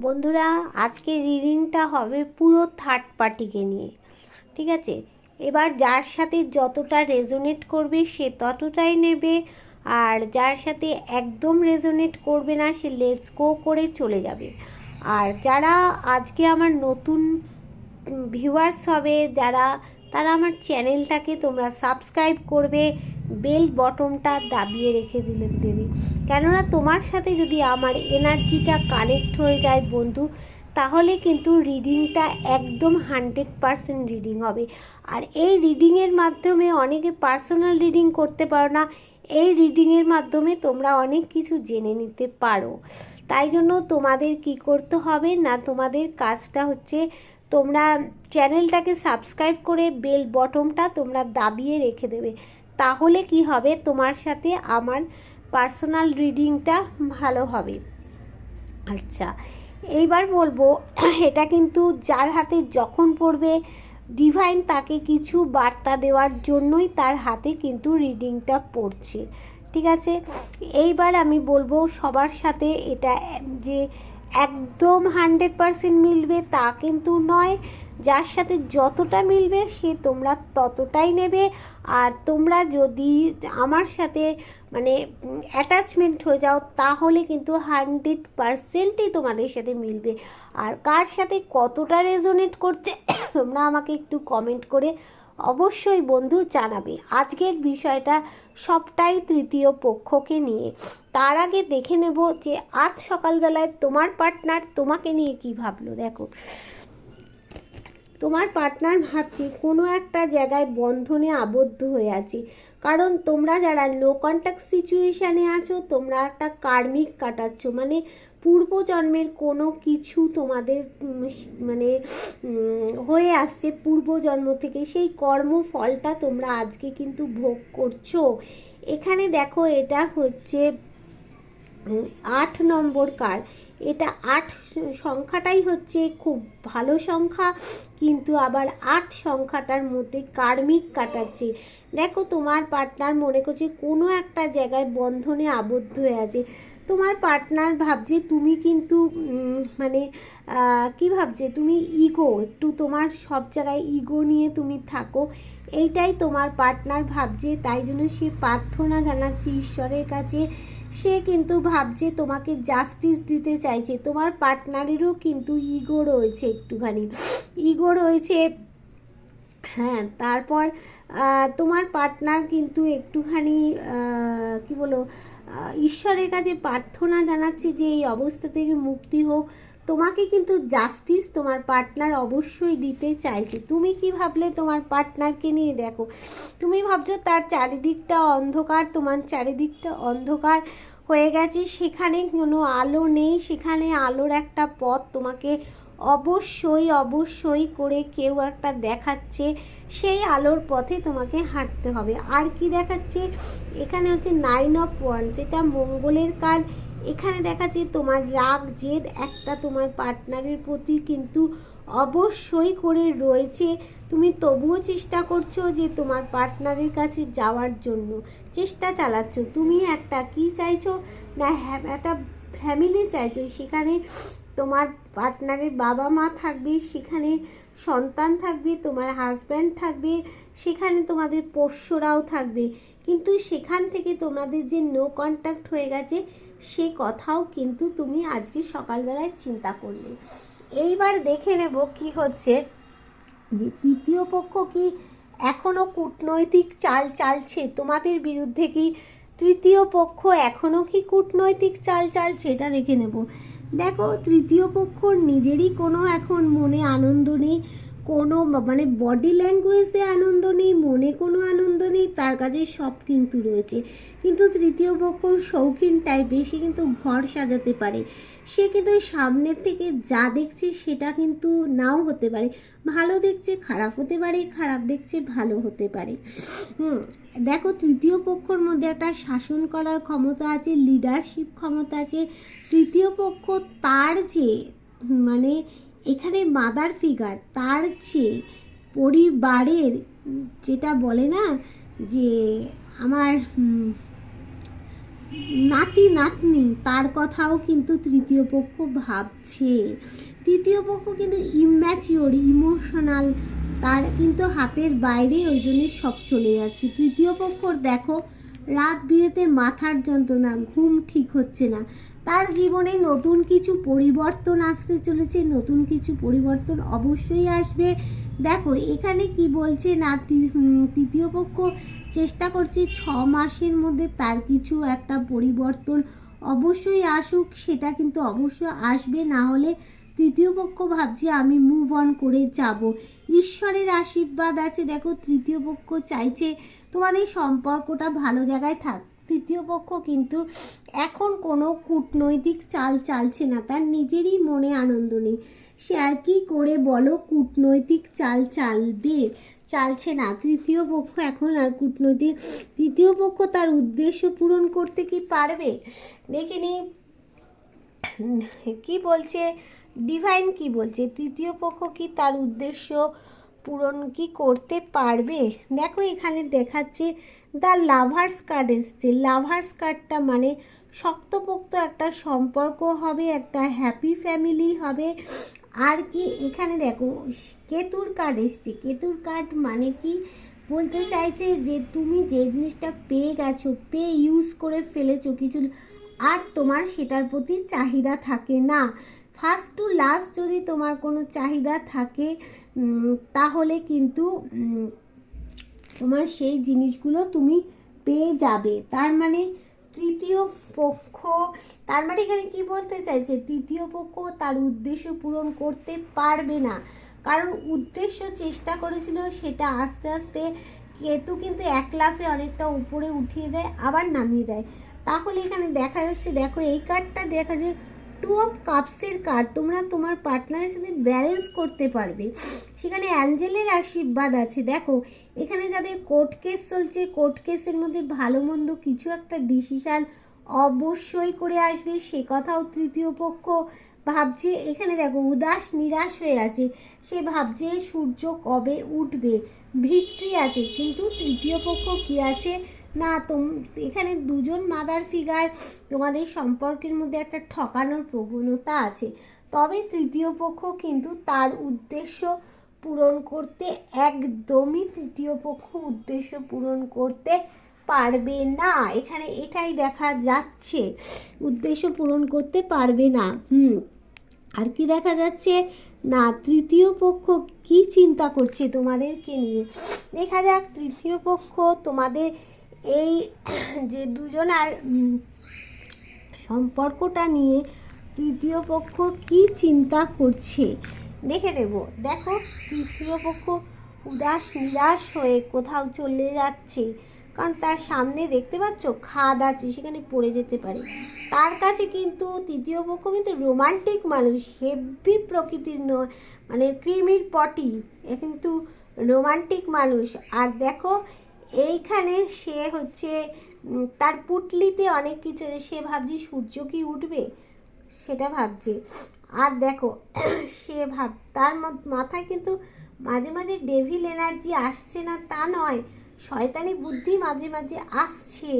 বন্ধুরা, আজকে রিডিংটা হবে পুরো থার্ড পার্টিকে নিয়ে। ঠিক আছে, এবার যার সাথে যতটা রেজোনেট করবে সে ততটাই নেবে, আর যার সাথে একদম রেজোনেট করবে না সে লেটস গো করে চলে যাবে। আর যারা আজকে আমার নতুন ভিউয়ার্স হবে, তারা আমার চ্যানেলটাকে তোমরা সাবস্ক্রাইব করবে, বেল বটনটা দাবিয়ে রেখে দেবে। কেননা তোমার সাথে যদি আমার এনার্জিটা কানেক্ট হয়ে যায় বন্ধু, তাহলে কিন্তু রিডিংটা একদম 100% রিডিং হবে। আর এই রিডিংয়ের মাধ্যমে অনেকে পার্সোনাল রিডিং করতে পারো না, এই রিডিংয়ের মাধ্যমে তোমরা অনেক কিছু জেনে নিতে পারো। তাই জন্য তোমাদের কি করতে হবে না, তোমাদের কাজটা হচ্ছে তোমরা চ্যানেলটাকে সাবস্ক্রাইব করে বেল বটনটা তোমরা দাবিয়ে রেখে দেবে। তাহলে কি হবে, তোমার সাথে আমার পার্সোনাল রিডিংটা ভালো হবে। আচ্ছা, এইবার বলবো, এটা কিন্তু যার হাতে যখন পড়বে ডিভাইন তাকে কিছু বার্তা দেওয়ার জন্যই তার হাতে কিন্তু রিডিংটা পড়ছে। ঠিক আছে, এইবার আমি বলবো সবার সাথে এটা যে একদম 100% মিলবে তা কিন্তু নয়। যার সাথে যতটা মিলবে সে তোমরা ততটাই নেবে। আর তোমরা যদি আমার সাথে মানে অ্যাটাচমেন্ট হয়ে যাও তাহলে কিন্তু 100%ই তোমাদের সাথে মিলবে। আর কার সাথে কতটা রেজোনেট করছে তোমরা আমাকে একটু কমেন্ট করে অবশ্যই বন্ধু জানাবে। আজকের বিষয়টা সবটাই তৃতীয় পক্ষকে নিয়ে। তার আগে দেখে নেব যে আজ সকালবেলায় তোমার পার্টনার তোমাকে নিয়ে কী ভাবলো। দেখো, তোমার পার্টনার ভাবছে কোনো একটা জায়গায় বন্ধনে আবদ্ধ হয়ে আছে। কারণ তোমরা যারা নো কন্ট্যাক্ট সিচুয়েশানে আছো, তোমরা একটা কার্মিক কাটাচ্ছ, মানে পূর্বজন্মের কোনো কিছু তোমাদের মানে হয়ে আসছে পূর্বজন্ম থেকে, সেই কর্মফলটা তোমরা আজকে কিন্তু ভোগ করছো। এখানে দেখো, এটা হচ্ছে 8 নম্বর কার্ড। এটা 8 সংখ্যাটাই হচ্ছে খুব ভালো সংখ্যা, কিন্তু আবার 8 সংখ্যাটার মধ্যে কার্মিক কাটাচ্ছে। দেখো, তোমার পার্টনার মনে করছে কোনো একটা জায়গায় বন্ধনে আবদ্ধ হয়ে আছে। তোমার পার্টনার ভাবছে তুমি কিন্তু মানে কী ভাবছে, তুমি ইগো, একটু তোমার সব জায়গায় ইগো নিয়ে তুমি থাকো, এইটাই তোমার পার্টনার ভাবছে। তাই জন্য সে প্রার্থনা জানাচ্ছে ঈশ্বরের কাছে। সে কিন্তু ভাবছে তোমাকে জাস্টিস দিতে চাইছে। তোমার পার্টনারেরও কিন্তু ইগো রয়েছে, একটুখানি ইগো রয়েছে। হ্যাঁ, তারপর তোমার পার্টনার কিন্তু একটুখানি কি বলো, ঈশ্বরের কাছে প্রার্থনা জানাচ্ছে যে এই অবস্থা থেকে মুক্তি হোক। তোমাকে কিন্তু জাস্টিস তোমার পার্টনার অবশ্যই দিতে চাইছে। তুমি কি ভাবলে তোমার পার্টনারকে নিয়ে? দেখো, তুমি ভাবছো তার চারিদিকটা অন্ধকার, তোমার চারিদিকটা অন্ধকার হয়ে গেছে, সেখানে কোনো আলো নেই, সেখানে আলোর একটা পথ তোমাকে অবশ্যই অবশ্যই করে কেউ একটা দেখাচ্ছে, সেই আলোর পথে তোমাকে হাঁটতে হবে। আর কি দেখাচ্ছে, এখানে হচ্ছে 9 অফ ওয়ান্ডস, এটা মঙ্গলের কার্ড। এখানে দেখাচ্ছে তোমার রাগ জেদ একটা তোমার পার্টনারের প্রতি কিন্তু অবশ্যই করে রয়েছে। তুমি তবুও চেষ্টা করছো যে তোমার পার্টনারের কাছে যাওয়ার জন্য চেষ্টা চালাচ্ছ। তুমি একটা কি চাইছো না, একটা ফ্যামিলি চাইছো, সেখানে তোমার পার্টনারের বাবা মা থাকবে, সেখানে সন্তান থাকবে, তোমার হাজব্যান্ড থাকবে, সেখানে তোমাদের পোষ্যরাও থাকবে। কিন্তু সেখান থেকে তোমাদের যে নো কন্ট্যাক্ট হয়ে গেছে সে কথাও কিন্তু তুমি আজকে সকালবেলায় চিন্তা করলে। এইবার দেখে নেব কি হচ্ছে, যে তৃতীয় পক্ষ কি এখনও কূটনৈতিক চাল চালছে তোমাদের বিরুদ্ধে, কি তৃতীয় পক্ষ এখনও কি কূটনৈতিক চাল চালছে, এটা দেখে নেব। দেখো, তৃতীয় পক্ষর নিজেরই কোনো এখন মনে আনন্দ নেই, কোনো মানে বডি ল্যাঙ্গুয়েজে আনন্দ নেই, মনে কোনো আনন্দ নেই, তার কাছে সব কিন্তু রয়েছে। কিন্তু তৃতীয় পক্ষ শৌখিন টাইপের, সে কিন্তু ঘর সাজাতে পারে, সে কিন্তু সামনের থেকে যা দেখছে সেটা কিন্তু নাও হতে পারে, ভালো দেখছে খারাপ হতে পারে, খারাপ দেখছে ভালো হতে পারে। দেখো, তৃতীয় পক্ষর মধ্যে একটা শাসন করার ক্ষমতা আছে, লিডারশিপ ক্ষমতা আছে। তৃতীয় পক্ষ তার যে মানে এখানে মাদার ফিগার, তার যে পরিবারের যেটা বলে না যে আমার নাতি নাতনি তার কথাও কিন্তু তৃতীয় পক্ষ ভাবছে। তৃতীয় পক্ষ কিন্তু ইম্যাচিওর, ইমোশনাল, তার কিন্তু হাতের বাইরে, ওই জন্যই সব চলে যাচ্ছে। তৃতীয় পক্ষর দেখো রাত বিরেতে মাথার যন্ত্রণা, ঘুম ঠিক হচ্ছে না, তার জীবনে নতুন কিছু পরিবর্তন আসতে চলেছে, নতুন কিছু পরিবর্তন অবশ্যই আসবে। দেখো এখানে কি বলছে না, তৃতীয় পক্ষ চেষ্টা করছে 6 মাসের মধ্যে তার কিছু একটা পরিবর্তন অবশ্যই আসুক, সেটা কিন্তু অবশ্যই আসবে, না হলে তৃতীয় পক্ষ ভাবছে আমি মুভ অন করে যাব। ঈশ্বরের আশীর্বাদ আছে। দেখো তৃতীয় পক্ষ চাইছে তোমাদের সম্পর্কটা ভালো জায়গায় থাক। তৃতীয় পক্ষ কিন্তু এখন কোনো কূটনৈতিক চাল চালছে না, তার নিজেরই মনে আনন্দ নেই, সে আর কি করে বলো কূটনৈতিক চাল চালবে, চালছে না। তৃতীয় পক্ষ এখন আর কূটনৈতিক, তৃতীয় পক্ষ তার উদ্দেশ্য পূরণ করতে কি পারবে দেখিনি কি বলছে ডিভাইন, কি বলছে তৃতীয় পক্ষ কি তার উদ্দেশ্য পূরণ কি করতে পারবে। দেখো এখানে দেখাচ্ছে দ্য লাভার্স কার্ড এসছে। লাভার্স কার্ডটা মানে শক্তপোক্ত একটা সম্পর্ক হবে, একটা হ্যাপি ফ্যামিলি হবে। আর কি এখানে দেখো কেতুর কার্ড এসছে। কেতুর কার্ড মানে কি বলতে চাইছে যে তুমি যে জিনিসটা পেয়ে গেছো, পেয়ে ইউজ করে ফেলেছো কিছু, আর তোমার সেটার প্রতি চাহিদা থাকে না। ফার্স্ট টু লাস্ট যদি তোমার কোনো চাহিদা থাকে তাহলে কিন্তু তোমার সেই জিনিসগুলো তুমি পেয়ে যাবে। তার মানে তৃতীয় পক্ষ, তার মানে এখানে কি বলতে চাইছে, তৃতীয় পক্ষ তার উদ্দেশ্য পূরণ করতে পারবে না, কারণ উদ্দেশ্য চেষ্টা করেছিল সেটা আস্তে আস্তে কেতু কিন্তু এক লাফে অনেকটা উপরে উঠিয়ে দেয় আবার নামিয়ে দেয়। তাহলে এখানে দেখা যাচ্ছে, দেখো এই কার্ডটা দেখা যায় 2 অফ কাপসের কার্ড। তোমরা তোমার পার্টনারের সাথে ব্যালেন্স করতে পারবে, সেখানে অ্যাঞ্জেলের আশীর্বাদ আছে। দেখো এখানে যাদের কোর্ট কেস চলছে, কোর্ট কেসের মধ্যে ভালো মন্দ কিছু একটা ডিসিশান অবশ্যই করে আসবে, সে কথাও তৃতীয় পক্ষ ভাবছে। এখানে দেখো উদাস নিরাশ হয়ে আছে, সে ভাবছে সূর্য কবে উঠবে, ভিক্টরি আছে, কিন্তু তৃতীয় পক্ষ কি আছে না, এখানে দুজন মাদার ফিগার, তোমাদের সম্পর্কের মধ্যে একটা ঠকানোর প্রবণতা আছে। তবে তৃতীয় পক্ষ কিন্তু তার উদ্দেশ্য পূরণ করতে একদমই, তৃতীয় পক্ষ উদ্দেশ্য পূরণ করতে পারবে না, এখানে এটাই দেখা যাচ্ছে, উদ্দেশ্য পূরণ করতে পারবে না। আর কি দেখা যাচ্ছে না, তৃতীয় পক্ষ কি চিন্তা করছে তোমাদেরকে নিয়ে, দেখা যাক তৃতীয় পক্ষ তোমাদের এই যে দুজনার সম্পর্কটা নিয়ে তৃতীয় পক্ষ কি চিন্তা করছে দেখে নেব। দেখো তৃতীয় পক্ষ উদাস নিরাশ হয়ে কোথাও চলে যাচ্ছে, কারণ তার সামনে দেখতে পাচ্ছ খাদ আছে, সেখানে পড়ে যেতে পারে। তার কাছে কিন্তু তৃতীয় পক্ষ কিন্তু রোমান্টিক মানুষ, হেভি প্রকৃতির নয়, মানে ক্রিমির পটি, এ কিন্তু রোমান্টিক মানুষ। আর দেখো এইখানে সে হচ্ছে তার পুটলিতে অনেক কিছু, সে ভাবছে সূর্য কি উঠবে সেটা ভাবছে। আর দেখো সে তার মাথায় কিন্তু মাঝে মাঝে ডেভিল এনার্জি আসছে না তা নয়, শয়তানি বুদ্ধি মাঝে মাঝে আসছে,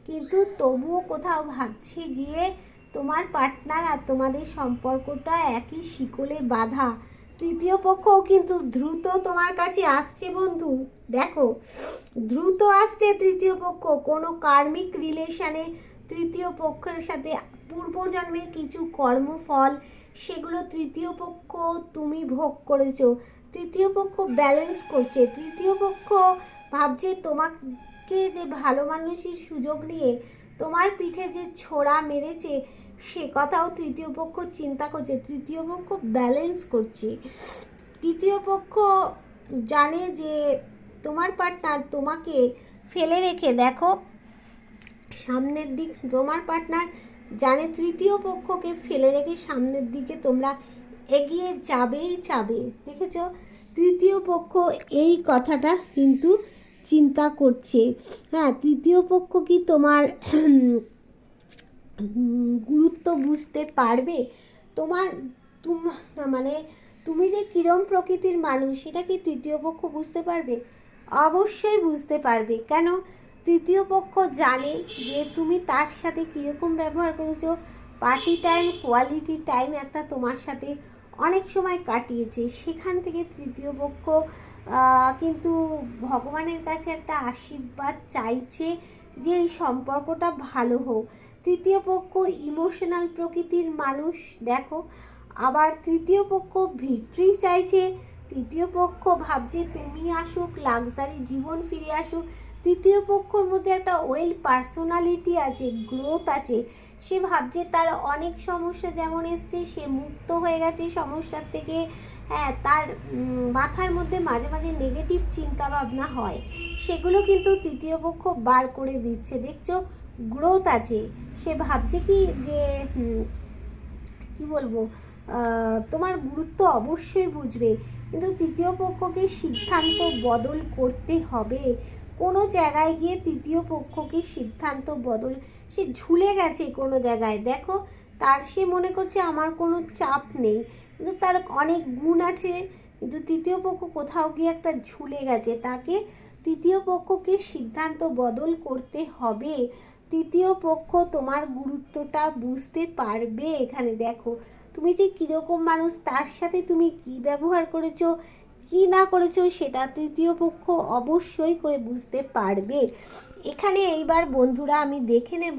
কিন্তু তবুও কোথাও ভাবছে গিয়ে তোমার পার্টনার আর তোমাদের সম্পর্কটা একই শিকলে বাঁধা। তৃতীয় পক্ষও কিন্তু দ্রুত তোমার কাছে আসছে বন্ধু, দেখো দ্রুত আসছে তৃতীয় পক্ষ, কোনো কার্মিক রিলেশনে তৃতীয় পক্ষের সাথে পূর্বজন্মের কিছু কর্মফল সেগুলো তৃতীয় পক্ষ তুমি ভোগ করেছো, তৃতীয় পক্ষ ব্যালেন্স করছে। তৃতীয় পক্ষ ভাবছে তোমাকে যে ভালো মানুষের সুযোগ নিয়ে তোমার পিঠে যে ছোড়া মেরেছে সে কথাও তৃতীয় পক্ষ চিন্তা করছে, তৃতীয় পক্ষ ব্যালেন্স করছে। তৃতীয় পক্ষ জানে যে তোমার পার্টনার তোমাকে ফেলে রেখে, দেখো সামনের দিক, তোমার পার্টনার জানে তৃতীয় পক্ষকে ফেলে রেখে সামনের দিকে তোমরা এগিয়ে যাবেই যাবে, দেখেছো তৃতীয় পক্ষ এই কথাটা কিন্তু চিন্তা করছে। হ্যাঁ, তৃতীয় পক্ষ কি তোমার গুরুত্ব বুঝতে পারবে, তোমার মানে তুমি যে কিরম প্রকৃতির মানুষ সেটা কি তৃতীয় পক্ষ বুঝতে পারবে, অবশ্যই বুঝতে পারবে। কেন, তৃতীয় পক্ষ জানে যে তুমি তার সাথে কীরকম ব্যবহার করেছো। পার্টি টাইম, কোয়ালিটি টাইম একটা তোমার সাথে অনেক সময় কাটিয়েছে, সেখান থেকে তৃতীয় পক্ষ কিন্তু ভগবানের কাছে একটা আশীর্বাদ চাইছে যে এই সম্পর্কটা ভালো হোক। তৃতীয় পক্ষ ইমোশনাল প্রকৃতির মানুষ দেখো। আবার তৃতীয় পক্ষ ভিক্টরি চাইছে। তৃতীয় পক্ষ ভাবছে তুমি আসুক, লাক্সারি জীবন ফিরে আসুক। তৃতীয় পক্ষর মধ্যে একটা ওয়েল পার্সোনালিটি আছে, গ্রোথ আছে। সে ভাবছে তার অনেক সমস্যা যেমন এসছে, সে মুক্ত হয়ে গেছে সমস্যার থেকে। হ্যাঁ, তার মাথার মধ্যে মাঝে মাঝে নেগেটিভ চিন্তা ভাবনা হয়, সেগুলো কিন্তু তৃতীয় পক্ষ বার করে দিচ্ছে। দেখছো, গ্রোথ আছে। সে ভাবছে কি যে কি বলবো, তোমার গুরুত্ব অবশ্যই বুঝবে, কিন্তু তৃতীয় পক্ষকে সিদ্ধান্ত বদল করতে হবে। কোনো জায়গায় গিয়ে তৃতীয় পক্ষকে সিদ্ধান্ত বদল, সে ঝুলে গেছে কোনো জায়গায়। দেখো, তার সে মনে করছে আমার কোনো চাপ নেই, কিন্তু তার অনেক গুণ আছে, কিন্তু তৃতীয় পক্ষ কোথাও গিয়ে একটা ঝুলে গেছে। তাকে তৃতীয় পক্ষকে সিদ্ধান্ত বদল করতে হবে। তৃতীয় পক্ষ তোমার গুরুত্বটা বুঝতে পারবে। এখানে দেখো তুমি যে কীরকম মানুষ, তার সাথে তুমি কি ব্যবহার করেছো, কি না করেছো, সেটা তৃতীয় পক্ষ অবশ্যই করে বুঝতে পারবে। এখানে এইবার বন্ধুরা আমি দেখে নেব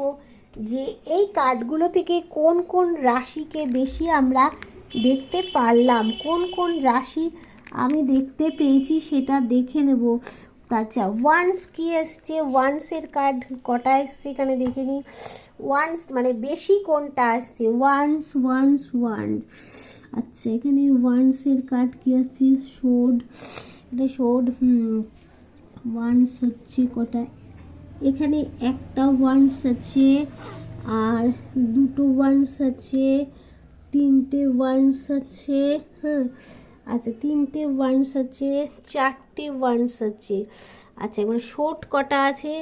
যে এই কার্ডগুলো থেকে কোন কোন রাশিকে বেশি আমরা দেখতে পারলাম, কোন কোন রাশি আমি দেখতে পেয়েছি সেটা দেখে নেব। আচ্ছা, ওয়ান্স কি এসছে, ওয়ান্সের কার্ড কটা এসছে এখানে দেখে নিই। ওয়ান্স মানে বেশি কোনটা আসছে, ওয়ান্স ওয়ান্স ওয়ান। আচ্ছা, এখানে ওয়ান্সের কার্ড কি আছে, শোড, এটা শোড। ওয়ান্স হচ্ছে কটা, এখানে একটা ওয়ান্স আছে, আর দুটো ওয়ান্স আছে, তিনটে ওয়ান্স আছে। হ্যাঁ, আচ্ছা, তিনটে ওয়ান্স আছে, চারটে ওয়ান্স আছে। আচ্ছা, এবার শোড কটা আছে,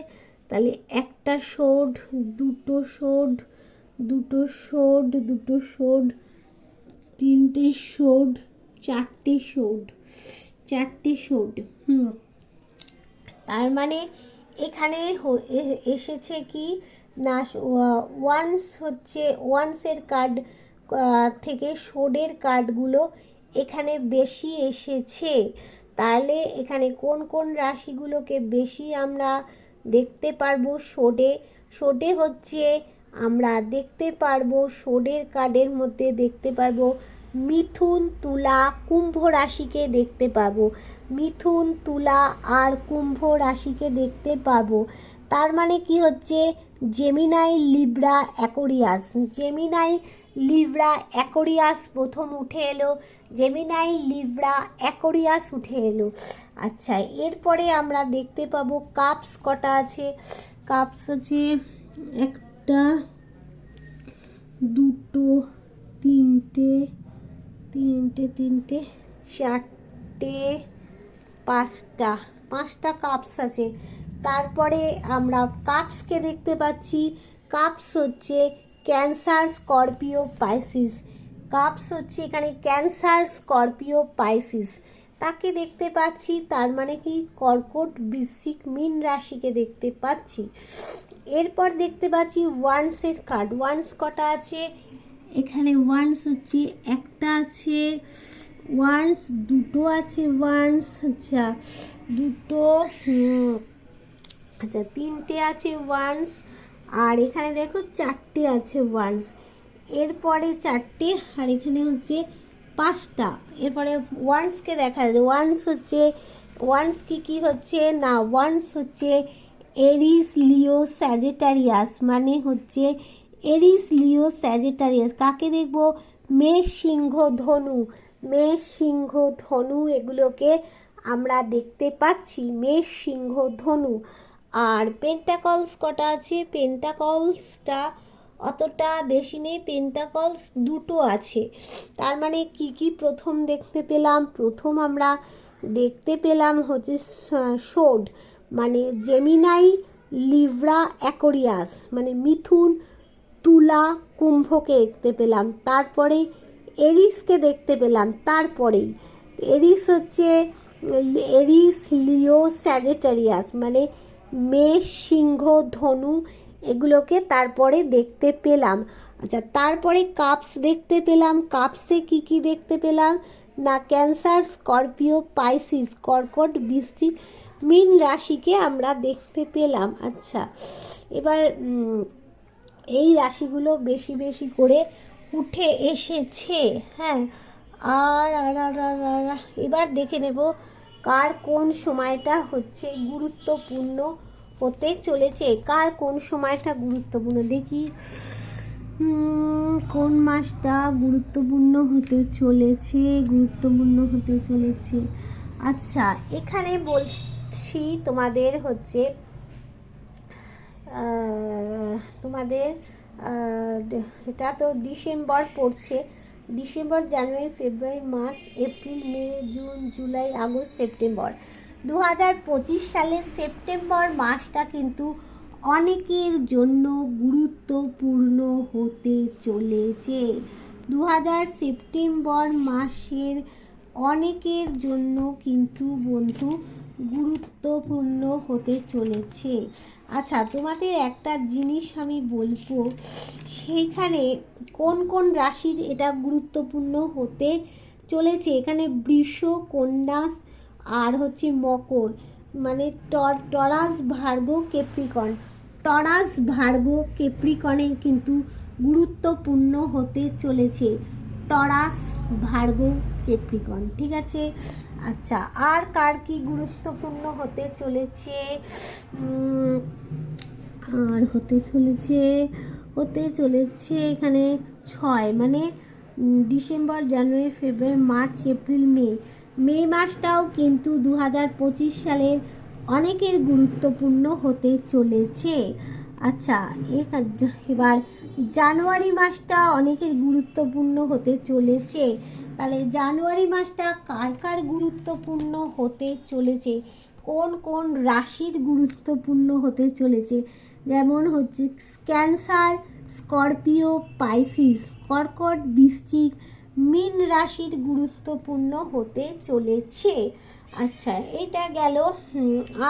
তাহলে একটা শোড, দুটো শোড, দুটো শোড, দুটো শোড, তিনটে শোড, চারটে শোড, চারটে শোড। তার মানে এখানে এসেছে কি না, ওয়ান্স হচ্ছে, ওয়ান্সের কার্ড থেকে শোডের কার্ডগুলো এখানে বেশি এসেছে। তাহলে এখানে কোন কোন রাশিগুলোকে বেশি আমরা দেখতে পারবো শোডে। শোডে হচ্ছে আমরা দেখতে পারবো, শোডের কার্ডের মধ্যে দেখতে পারবো মিথুন, তুলা, কুম্ভ রাশিকে দেখতে পাবো। মিথুন, তুলা আর কুম্ভ রাশিকে দেখতে পাবো। তার মানে কি হচ্ছে, Gemini, Libra, Aquarius. Gemini, Libra, Aquarius প্রথম উঠে এলো। জেমিনাই, লিব্রা, অ্যাকোরিয়াস উঠে এলো। আচ্ছা, এরপরে আমরা দেখতে পাবো কাপস কটা আছে। কাপস আছে একটা, দুটো, তিনটে, তিনটে তিনটে, চারটে, পাঁচটা, পাঁচটা কাপস আছে। তারপরে আমরা কাপসকে দেখতে পাচ্ছি। কাপস হচ্ছে ক্যান্সার, স্করপিও, পাইসিস। কাপস হচ্ছে এখানে ক্যান্সার, স্করপিও, পাইসিস তাকে দেখতে পাচ্ছি। তার মানে কি কর্কট, বৃশ্চিক, মীন রাশিকে দেখতে পাচ্ছি। এরপর দেখতে পাচ্ছি ওয়ান্সের কার্ড। ওয়ান্স কটা আছে, এখানে ওয়ান্স হচ্ছে একটা আছে, ওয়ান্স দুটো আছে, ওয়ান্স আচ্ছা দুটো, আচ্ছা তিনটে আছে ওয়ান্স, আর এখানে দেখো চারটে আছে ওয়ান্স। এরপরে চারটে, আর এখানে হচ্ছে পাঁচটা। এরপরে ওয়ান্সকে দেখা যায়, ওয়ান্স হচ্ছে, ওয়ান্স কি হচ্ছে না, ওয়ান্স হচ্ছে এরিস, লিও, স্যাজিটারিয়াস, মানে হচ্ছে এরিস, লিও, স্যাজিটারিয়াস। কাকে দেখব, মেষ, সিংহ, ধনু। মেষ, সিংহ, ধনু এগুলোকে আমরা দেখতে পাচ্ছি, মেষ, সিংহ, ধনু। আর পেন্টাকলস কটা আছে, পেন্টাকলসটা অতটা বেশি নেই, পেন্টাকলস দুটো আছে। তার মানে কি প্রথম দেখতে পেলাম, প্রথম আমরা দেখতে পেলাম হচ্ছে শোড, মানে জেমিনাই, লিব্রা, অ্যাকোরিয়াস, মানে মিথুন, তুলা, কুম্ভকে দেখতে পেলাম। তারপরে এরিসকে দেখতে পেলাম। তারপরেই এরিস হচ্ছে এরিস, লিও, স্যাজিটারিয়াস, মানে মেষ, সিংহ, ধনু এগুলোকে তারপরে দেখতে পেলাম। আচ্ছা, তারপরে কাপস দেখতে পেলাম। কাপসে কি কি দেখতে পেলাম না, ক্যান্সার, স্করপিও, পাইসিস, কর্কট, বৃশ্চিক, মীন রাশিকে আমরা দেখতে পেলাম। আচ্ছা, এবার এই রাশিগুলো বেশি বেশি করে উঠে এসেছে। হ্যাঁ, আর আর আর আর আর এবার দেখে নেব কার কোন সময়টা হচ্ছে গুরুত্বপূর্ণ হতে চলেছে, কার কোন সময়টা গুরুত্বপূর্ণ। দেখি কোন মাসটা গুরুত্বপূর্ণ হতে চলেছে, গুরুত্বপূর্ণ হতে চলেছে। আচ্ছা, এখানে বলছি তোমাদের হচ্ছে তোমাদের এটা তো ডিসেম্বর পড়ছে। ডিসেম্বর, জানুয়ারি, ফেব্রুয়ারি, মার্চ, এপ্রিল, মে, জুন, জুলাই, আগস্ট, সেপ্টেম্বর। 2025 সালের সেপ্টেম্বর মাসটা কিন্তু অনেকের জন্য গুরুত্বপূর্ণ হতে চলেছে। সেপ্টেম্বর মাসের অনেকের জন্য কিন্তু বন্ধু গুরুত্বপূর্ণ হতে চলেছে। আচ্ছা, তোমাদের একটা জিনিস আমি বলবো, সেইখানে কোন কোন রাশির এটা গুরুত্বপূর্ণ হতে চলেছে। এখানে বৃষ, কন্যা আর হচ্ছে মকর, মানে টরাস, ভার্গ, ক্যাপ্রিকন। টরাস, ভার্গ, ক্যাপ্রিকনের কিন্তু গুরুত্বপূর্ণ হতে চলেছে। টরাস, ভার্গ, ক্যাপ্রিকন, ঠিক আছে। আচ্ছা, আর কার কি গুরুত্বপূর্ণ হতে চলেছে, আর হতে চলেছে এখানে 6, মানে ডিসেম্বর, জানুয়ারি, ফেব্রুয়ারি, মার্চ, এপ্রিল, মে মাসটাও কিন্তু 2025 সালের অনেকের গুরুত্বপূর্ণ হতে চলেছে। আচ্ছা, এবার জানুয়ারি মাসটা অনেকের গুরুত্বপূর্ণ হতে চলেছে। তাহলে জানুয়ারি মাসটা কার কার গুরুত্বপূর্ণ হতে চলেছে, কোন কোন রাশির গুরুত্বপূর্ণ হতে চলেছে, যেমন হচ্ছে ক্যান্সার, স্করপিও, পাইসিস, কর্কট, বৃশ্চিক, মীন রাশির গুরুত্বপূর্ণ হতে চলেছে। আচ্ছা, এটা গেল।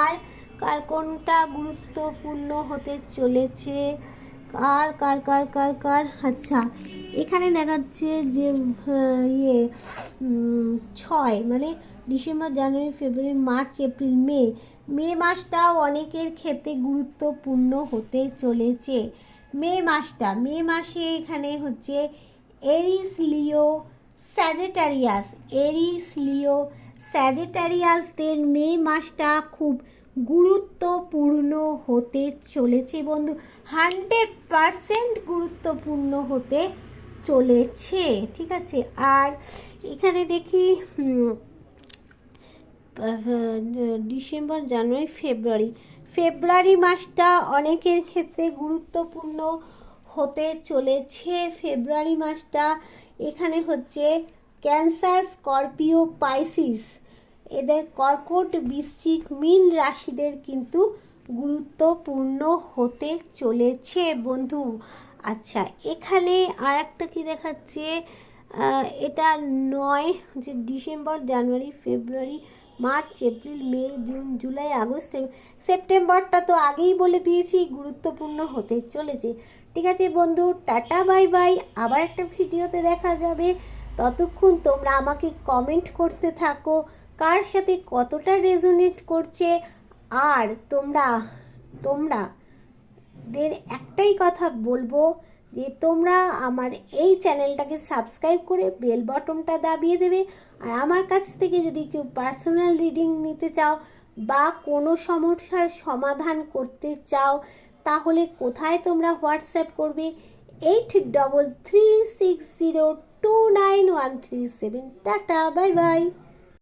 আর কার কোনটা গুরুত্বপূর্ণ হতে চলেছে, কার কার কার কার কার আচ্ছা, এখানে দেখাচ্ছে যে 6, মানে ডিসেম্বর, জানুয়ারি, ফেব্রুয়ারি, মার্চ, এপ্রিল, মে মাসটাও অনেকের ক্ষেত্রে গুরুত্বপূর্ণ হতে চলেছে। মে মাসে এখানে হচ্ছে এরিস, লিও, স্যাজিটারিয়াসদের মে মাসটা খুব গুরুত্বপূর্ণ হতে চলেছে বন্ধু, 100% গুরুত্বপূর্ণ হতে চলেছে, ঠিক আছে। আর এখানে দেখি ডিসেম্বর, জানুয়ারি, ফেব্রুয়ারি মাসটা অনেকের ক্ষেত্রে গুরুত্বপূর্ণ হতে চলেছে। ফেব্রুয়ারি মাসটা এখানে হচ্ছে ক্যান্সার, স্করপিও, পাইসিস, এদের কর্কট, বৃশ্চিক, মীন রাশিদের কিন্তু গুরুত্বপূর্ণ হতে চলেছে বন্ধু। আচ্ছা, এখানে আর একটা কী দেখাচ্ছে, এটা 9 যে ডিসেম্বর, জানুয়ারি, ফেব্রুয়ারি, মার্চ, এপ্রিল, মে, জুন, জুলাই, আগস্ট, সেপ্টেম্বরটা তো আগেই বলে দিয়েছি গুরুত্বপূর্ণ হতে চলেছে। ঠিক আছে বন্ধু, টাটা, বাই বাই, আবার একটা ভিডিওতে দেখা যাবে। ততক্ষণ তোমরা আমাকে কমেন্ট করতে থাকো কার সাথে কতটা রেজোনেট করছে। আর তোমাদের একটাই কথা বলবো যে তোমরা আমার এই চ্যানেলটাকে সাবস্ক্রাইব করে বেল বটনটা দাবিয়ে দেবে। আর আমার কাছ থেকে যদি কেউ পার্সোনাল রিডিং নিতে চাও বা কোনো সমস্যার সমাধান করতে চাও, তাহলে কোথায় তোমরা হোয়াটসঅ্যাপ করবে 8336029137। Tata, bye bye.